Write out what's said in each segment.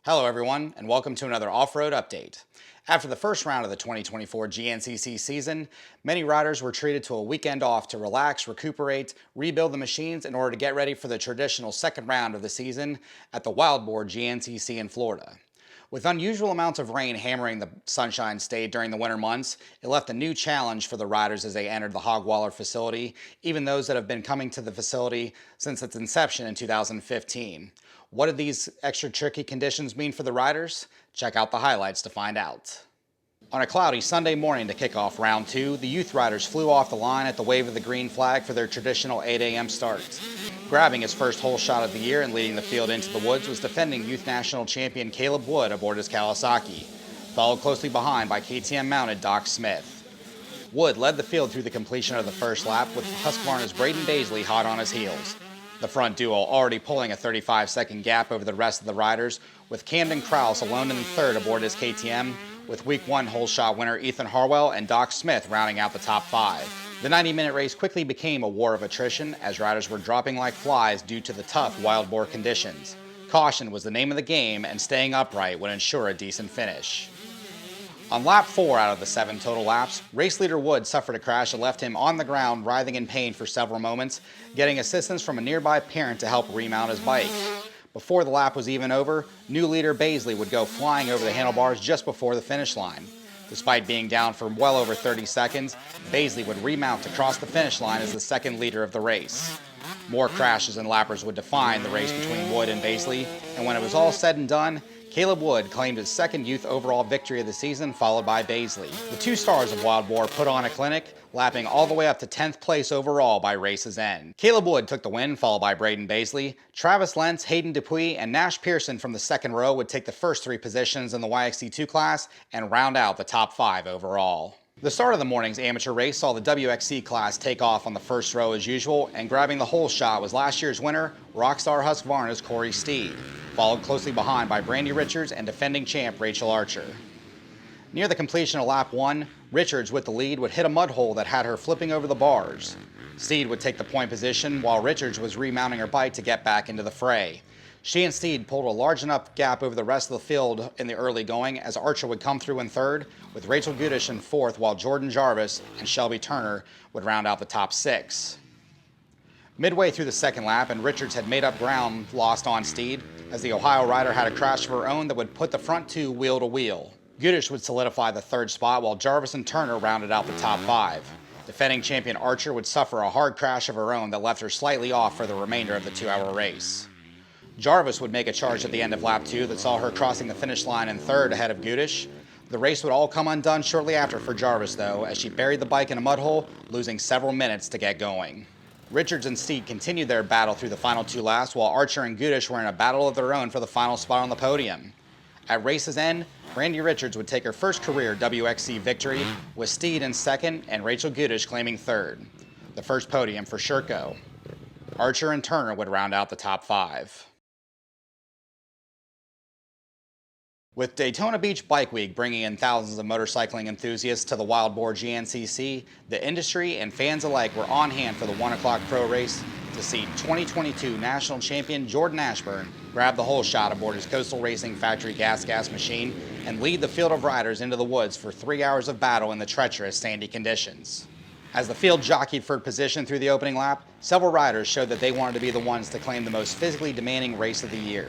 Hello everyone, and welcome to another off-road update. After the first round of the 2024 GNCC season, many riders were treated to a weekend off to relax, recuperate, rebuild the machines in order to get ready for the traditional second round of the season at the Wild Boar GNCC in Florida. With unusual amounts of rain hammering the Sunshine State during the winter months, it left a new challenge for the riders as they entered the Hogwaller facility, even those that have been coming to the facility since its inception in 2015. What did these extra tricky conditions mean for the riders? Check out the highlights to find out. On a cloudy Sunday morning to kick off round 2, the youth riders flew off the line at the wave of the green flag for their traditional 8 a.m. start. Grabbing his first hole shot of the year and leading the field into the woods was defending youth national champion Caleb Wood aboard his Kawasaki, followed closely behind by KTM-mounted Doc Smith. Wood led the field through the completion of the first lap with Husqvarna's Braden Daisley hot on his heels. The front duo already pulling a 35-second gap over the rest of the riders, with Camden Krause alone in the third aboard his KTM, with Week 1 hole shot winner Ethan Harwell and Doc Smith rounding out the top 5. The 90-minute race quickly became a war of attrition as riders were dropping like flies due to the tough wild boar conditions. Caution was the name of the game, and staying upright would ensure a decent finish. On lap 4 out of the 7 total laps, race leader Wood suffered a crash that left him on the ground writhing in pain for several moments, getting assistance from a nearby parent to help remount his bike. Before the lap was even over, new leader Baisley would go flying over the handlebars just before the finish line. Despite being down for well over 30 seconds, Baisley would remount to cross the finish line as the second leader of the race. More crashes and lappers would define the race between Wood and Baisley, and when it was all said and done, Caleb Wood claimed his second youth overall victory of the season, followed by Baisley. The two stars of Wild Boar put on a clinic, lapping all the way up to 10th place overall by race's end. Caleb Wood took the win, followed by Braden Baisley. Travis Lentz, Hayden Dupuis, and Nash Pearson from the second row would take the first 3 positions in the YXC2 class and round out the top 5 overall. The start of the morning's amateur race saw the WXC class take off on the first row as usual, and grabbing the hole shot was last year's winner, Rockstar Husqvarna's Corey Steed, followed closely behind by Brandy Richards and defending champ Rachel Archer. Near the completion of lap 1, Richards with the lead would hit a mud hole that had her flipping over the bars. Steed would take the point position while Richards was remounting her bike to get back into the fray. She and Steed pulled a large enough gap over the rest of the field in the early going as Archer would come through in third, with Rachel Gudish in fourth, while Jordan Jarvis and Shelby Turner would round out the top 6. Midway through the second lap, and Richards had made up ground lost on Steed, as the Ohio rider had a crash of her own that would put the front 2 wheel to wheel. Gudish would solidify the third spot, while Jarvis and Turner rounded out the top 5. Defending champion Archer would suffer a hard crash of her own that left her slightly off for the remainder of the 2-hour race. Jarvis would make a charge at the end of lap 2 that saw her crossing the finish line in third ahead of Gudish. The race would all come undone shortly after for Jarvis, though, as she buried the bike in a mud hole, losing several minutes to get going. Richards and Steed continued their battle through the final 2 laps, while Archer and Gudish were in a battle of their own for the final spot on the podium. At race's end, Brandy Richards would take her first career WXC victory, with Steed in second and Rachel Gudish claiming third. The first podium for Sherco. Archer and Turner would round out the top 5. With Daytona Beach Bike Week bringing in thousands of motorcycling enthusiasts to the Wild Boar GNCC, the industry and fans alike were on hand for the 1 o'clock pro race to see 2022 national champion Jordan Ashburn grab the hole shot aboard his Coastal Racing Factory gas machine and lead the field of riders into the woods for 3 hours of battle in the treacherous sandy conditions. As the field jockeyed for position through the opening lap, several riders showed that they wanted to be the ones to claim the most physically demanding race of the year.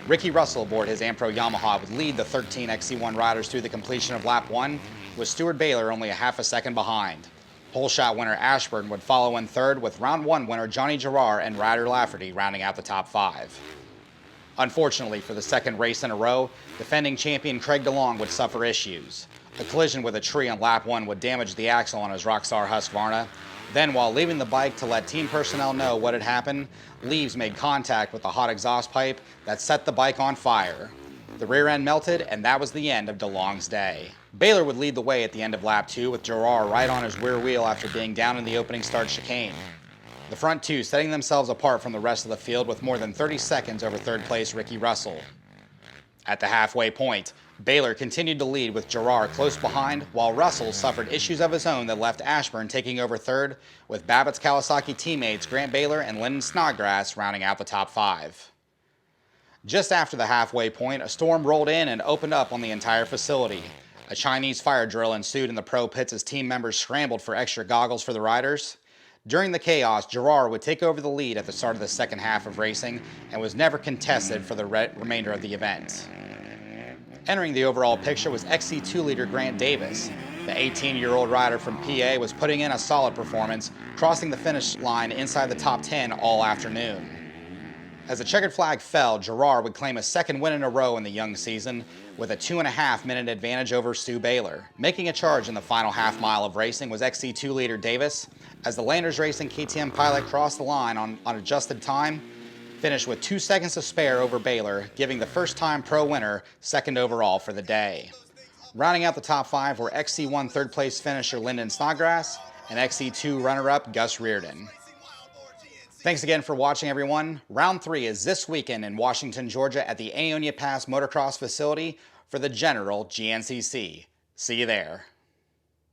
Ricky Russell aboard his Ampro Yamaha would lead the 13 XC1 riders through the completion of lap 1, with Stuart Baylor only a half a second behind. Pole shot winner Ashburn would follow in third, with round 1 winner Johnny Gerard and Ryder Lafferty rounding out the top 5. Unfortunately for the second race in a row, defending champion Craig DeLong would suffer issues. A collision with a tree on lap 1 would damage the axle on his Rockstar Husqvarna. Then, while leaving the bike to let team personnel know what had happened, leaves made contact with the hot exhaust pipe that set the bike on fire. The rear end melted, and that was the end of DeLong's day. Baylor would lead the way at the end of lap 2, with Gerard right on his rear wheel after being down in the opening start chicane. The front 2 setting themselves apart from the rest of the field with more than 30 seconds over third place Ricky Russell. At the halfway point, Baylor continued to lead with Gerard close behind, while Russell suffered issues of his own that left Ashburn taking over third, with Babbitt's Kawasaki teammates Grant Baylor and Lyndon Snodgrass rounding out the top 5. Just after the halfway point, a storm rolled in and opened up on the entire facility. A Chinese fire drill ensued in the pro pits as team members scrambled for extra goggles for the riders. During the chaos, Gerard would take over the lead at the start of the second half of racing and was never contested for the remainder of the event. Entering the overall picture was XC2 leader Grant Davis. The 18-year-old rider from PA was putting in a solid performance, crossing the finish line inside the top 10 all afternoon. As the checkered flag fell, Gerard would claim a second win in a row in the young season with a 2.5-minute advantage over Stu Baylor. Making a charge in the final half mile of racing was XC2 leader Davis. As the Landers Racing KTM pilot crossed the line on adjusted time, finished with 2 seconds to spare over Baylor, giving the first-time pro winner second overall for the day. Rounding out the top 5 were XC1 third-place finisher Lyndon Snodgrass and XC2 runner-up Gus Reardon. Thanks again for watching, everyone. Round 3 is this weekend in Washington, Georgia at the Aonia Pass Motocross facility for the General GNCC. See you there.